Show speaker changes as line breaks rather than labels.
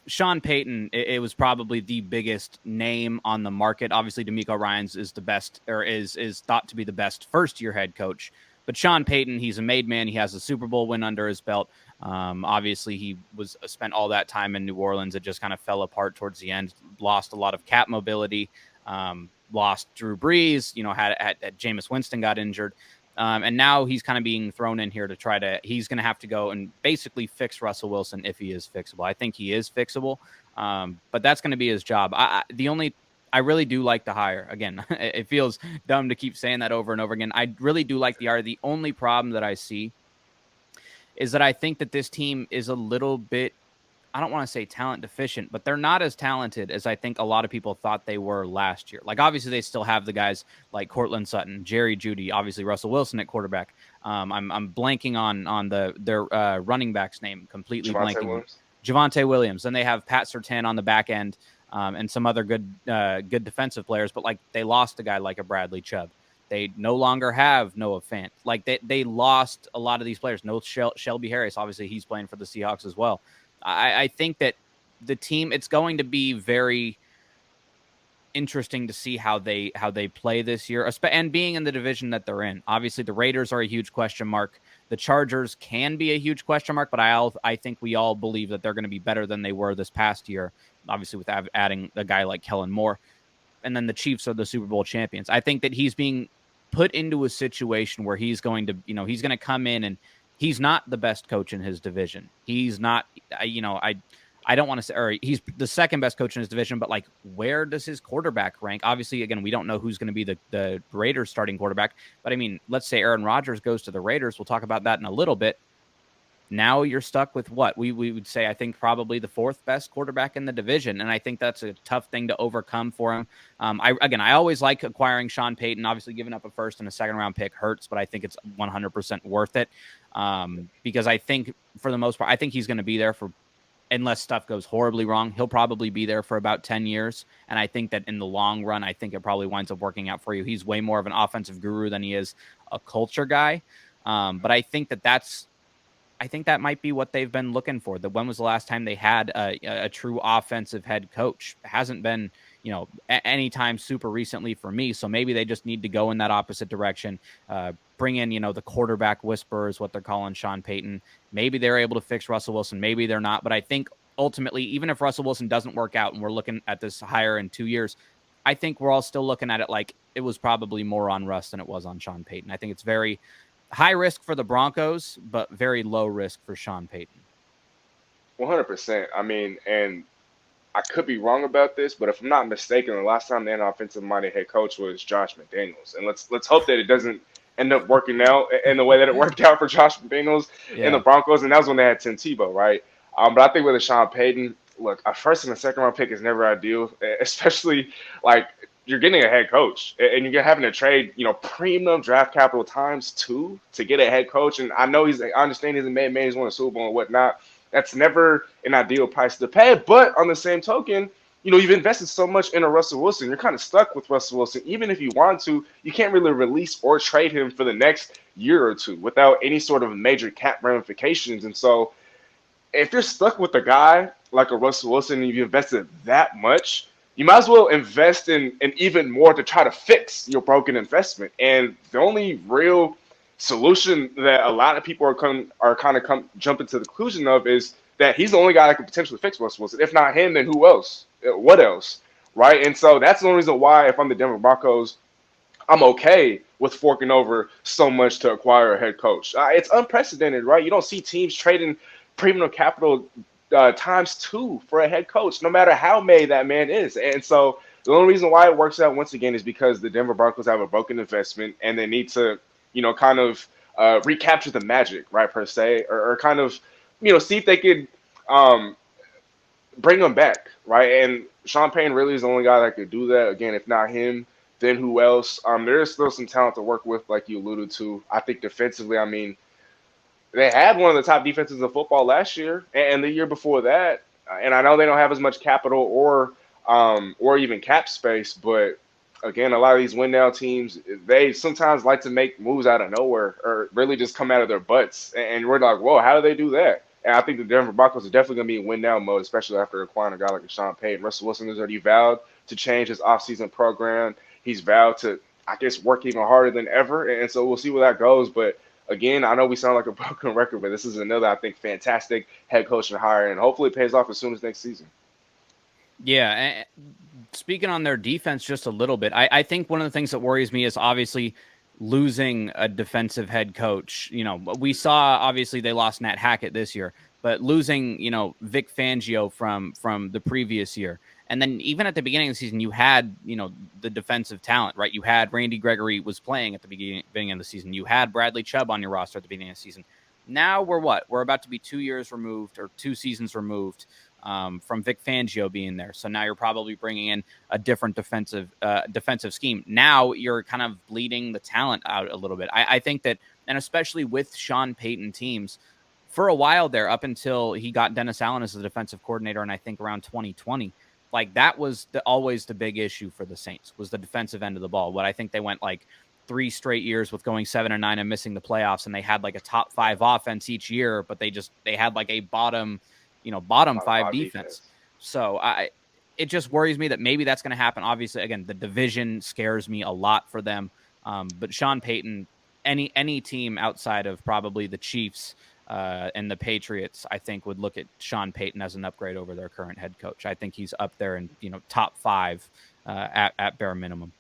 Sean Payton, it was probably the biggest name on the market. Obviously, DeMeco Ryans is the best, or is thought to be the best first-year head coach. But Sean Payton, he's a made man. He has a Super Bowl win under his belt. Obviously, he was spent all that time in New Orleans. It just kind of fell apart towards the end. Lost a lot of cap mobility. Lost Drew Brees. Had Jameis Winston got injured. And now he's kind of being thrown in here to he's going to have to go and basically fix Russell Wilson if he is fixable. I think he is fixable, but that's going to be his job. I really do like the hire. Again, it feels dumb to keep saying that over and over again. I really do like the hire. The only problem that I see is that I think that this team is a little bit, I don't want to say talent deficient, but they're not as talented as I think a lot of people thought they were last year. Like, obviously, they still have the guys like Cortland Sutton, Jerry Jeudy, obviously Russell Wilson at quarterback. I'm blanking on their running back's name, completely blanking. Javonte Williams. Then they have Pat Surtain on the back end, and some other good defensive players. But like, they lost a guy like a Bradley Chubb. They no longer have Noah Fant. Like, they lost a lot of these players. No Shelby Harris. Obviously, he's playing for the Seahawks as well. I think that the team, it's going to be very interesting to see how they play this year, and being in the division that they're in. Obviously, the Raiders are a huge question mark. The Chargers can be a huge question mark, but I think we all believe that they're going to be better than they were this past year, obviously with adding a guy like Kellen Moore. And then the Chiefs are the Super Bowl champions. I think that he's being put into a situation where he's going to, he's going to come in, and he's not the best coach in his division. He's not, I don't want to say, or he's the second best coach in his division, but like, where does his quarterback rank? Obviously, again, we don't know who's going to be the Raiders starting quarterback, but I mean, let's say Aaron Rodgers goes to the Raiders. We'll talk about that in a little bit. Now you're stuck with what we would say, I think, probably the fourth best quarterback in the division. And I think that's a tough thing to overcome for him. I always like acquiring Sean Payton. Obviously, giving up a first and a second round pick hurts, but I think it's 100% worth it. Because I think for the most part, I think he's going to be there unless stuff goes horribly wrong, he'll probably be there for about 10 years. And I think that in the long run, I think it probably winds up working out for you. He's way more of an offensive guru than he is a culture guy. But I think that might be what they've been looking for. When was the last time they had a true offensive head coach? It hasn't been, anytime super recently for me. So maybe they just need to go in that opposite direction. Bring in, the quarterback whisperer is what they're calling Sean Payton. Maybe they're able to fix Russell Wilson. Maybe they're not. But I think ultimately, even if Russell Wilson doesn't work out and we're looking at this hire in 2 years, I think we're all still looking at it like it was probably more on Russ than it was on Sean Payton. I think it's very high risk for the Broncos, but very low risk for Sean Payton.
100%. I mean, and I could be wrong about this, but if I'm not mistaken, the last time they had an offensive-minded head coach was Josh McDaniels. And let's hope that it doesn't end up working out in the way that it worked out for Josh McDaniels and the Broncos. And that was when they had Tim Tebow, right? But I think with a Sean Payton, look, a first and a second round pick is never ideal, especially like you're getting a head coach and you're having to trade, premium draft capital times 2 to get a head coach. And I understand he's a man, he's won a Super Bowl and whatnot. That's never an ideal price to pay. But on the same token, you've invested so much into Russell Wilson. You're kind of stuck with Russell Wilson. Even if you want to, you can't really release or trade him for the next year or two without any sort of major cap ramifications. And so if you're stuck with a guy like a Russell Wilson and you've invested that much, you might as well invest in even more to try to fix your broken investment. And the only real solution that a lot of people are jumping to the conclusion of is that he's the only guy that could potentially fix Russell Wilson. If not him, then who else? What else? Right? And so that's the only reason why, if I'm the Denver Broncos, I'm okay with forking over so much to acquire a head coach. It's unprecedented, right? You don't see teams trading premium capital times 2 for a head coach, no matter how made that man is. And so the only reason why it works out once again is because the Denver Broncos have a broken investment and they need to, kind of recapture the magic, right, per se, or kind of, see if they could bring them back, right? And Sean Payton really is the only guy that could do that. Again, if not him, then who else? There is still some talent to work with, like you alluded to. I think defensively, I mean, they had one of the top defenses in football last year and the year before that. And I know they don't have as much capital or even cap space, but again, a lot of these win now teams, they sometimes like to make moves out of nowhere or really just come out of their butts. And we're like, whoa, how do they do that? And I think the Denver Broncos are definitely going to be in win now mode, especially after acquiring a guy like Sean Payton. Russell Wilson has already vowed to change his offseason program. He's vowed to, I guess, work even harder than ever. And so we'll see where that goes. But again, I know we sound like a broken record, but this is another, I think, fantastic head coaching hire. And hopefully it pays off as soon as next season.
Yeah. Speaking on their defense just a little bit, I think one of the things that worries me is obviously losing a defensive head coach. You know, we saw obviously they lost Nat Hackett this year, but losing, you know, Vic Fangio from the previous year. And then even at the beginning of the season, you had, you know, the defensive talent, right? You had Randy Gregory was playing at the beginning of the season. You had Bradley Chubb on your roster at the beginning of the season. Now we're what? We're about to be 2 years removed or 2 seasons removed from Vic Fangio being there. So now you're probably bringing in a different defensive scheme. Now you're kind of bleeding the talent out a little bit. I think that, and especially with Sean Payton teams, for a while there, up until he got Dennis Allen as the defensive coordinator, and I think around 2020, like that was always the big issue for the Saints was the defensive end of the ball. What I think they went like 3 straight years with going 7-9 and missing the playoffs, and they had like a top 5 offense each year, but they had like a bottom 5 defense. So it just worries me that maybe that's going to happen. Obviously, again, the division scares me a lot for them. But Sean Payton, any team outside of probably the Chiefs and the Patriots, I think would look at Sean Payton as an upgrade over their current head coach. I think he's up there in, you know, top 5 at bare minimum.